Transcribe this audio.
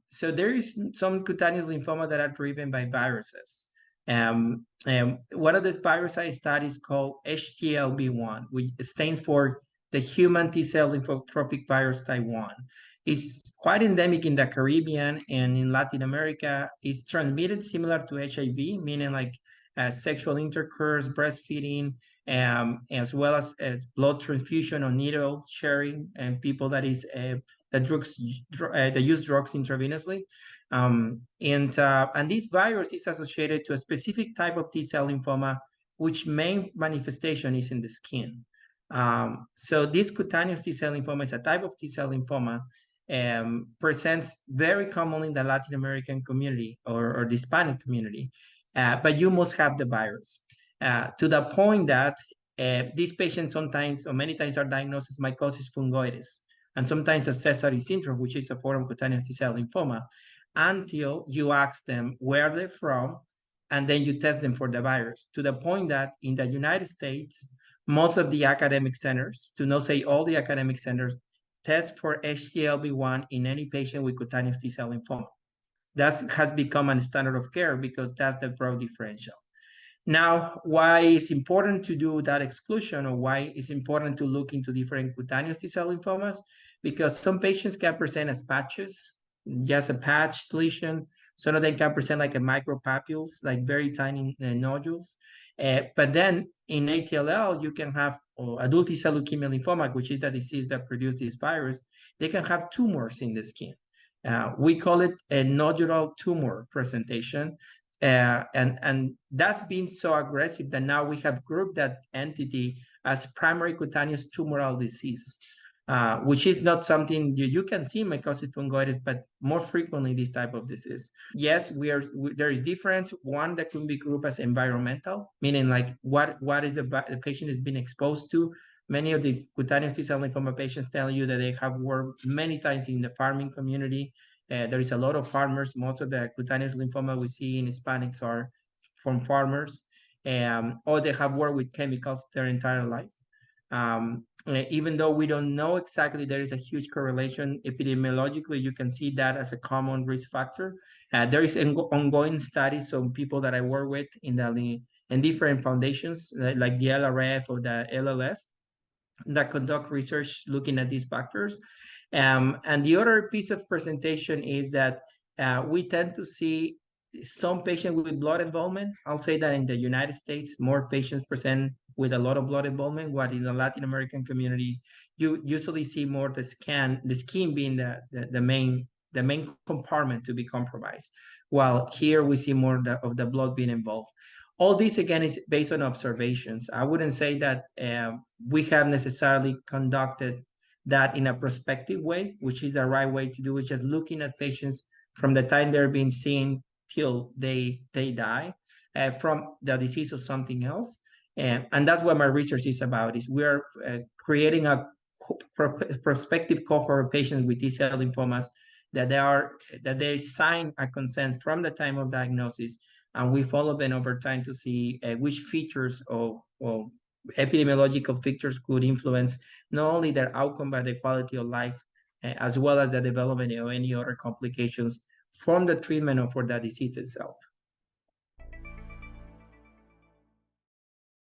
So there is some cutaneous lymphoma that are driven by viruses. One of these virus I study is called HTLV1, which stands for the human T-cell lymphotropic virus type 1. It's quite endemic in the Caribbean and in Latin America. It's transmitted similar to HIV, meaning like sexual intercourse, breastfeeding, as well as blood transfusion or needle sharing, and people that use drugs intravenously. And this virus is associated to a specific type of T-cell lymphoma, which main manifestation is in the skin. So this cutaneous T-cell lymphoma is a type of T-cell lymphoma, presents very commonly in the Latin American community or the Hispanic community, but you must have the virus. To the point that these patients sometimes or many times are diagnosed as mycosis fungoides, and sometimes as Sézary syndrome, which is a form of cutaneous T-cell lymphoma, until you ask them where they're from, and then you test them for the virus, to the point that in the United States, most of the academic centers, to not say all the academic centers, test for HTLV1 in any patient with cutaneous T-cell lymphoma. That has become a standard of care because that's the broad differential. Now, why it's important to do that exclusion, or why it's important to look into different cutaneous T-cell lymphomas? Because some patients can present as patches, just a patch lesion. Some of them can present like a micropapules, like very tiny nodules. But then in ATLL, you can have adult T-cell leukemia lymphoma, which is the disease that produces this virus. They can have tumors in the skin. We call it a nodular tumor presentation. And that's been so aggressive that now we have grouped that entity as primary cutaneous tumoral disease, which is not something you can see mycosis fungoides, but more frequently this type of disease. Yes, there is difference. One that can be grouped as environmental, meaning like what is the patient has been exposed to. Many of the cutaneous T-cell lymphoma patients tell you that they have worked many times in the farming community. There is a lot of farmers. Most of the cutaneous lymphoma we see in Hispanics are from farmers, or they have worked with chemicals their entire life. Even though we don't know exactly, there is a huge correlation. Epidemiologically, you can see that as a common risk factor. There is ongoing studies on people that I work with in different foundations, like the LRF or the LLS, that conduct research looking at these factors. And the other piece of presentation is that we tend to see some patients with blood involvement. I'll say that in the United States, more patients present with a lot of blood involvement, what in the Latin American community, you usually see more the skin being the main compartment to be compromised, while here we see more of the blood being involved. All this, again, is based on observations. I wouldn't say that we have necessarily conducted that in a prospective way, which is the right way to do it, just looking at patients from the time they're being seen till they die from the disease or something else. And that's what my research is about, is we're creating a prospective cohort of patients with T-cell lymphomas that they sign a consent from the time of diagnosis, and we follow them over time to see which features or epidemiological features could influence not only their outcome, but the quality of life, as well as the development of any other complications from the treatment or for the disease itself.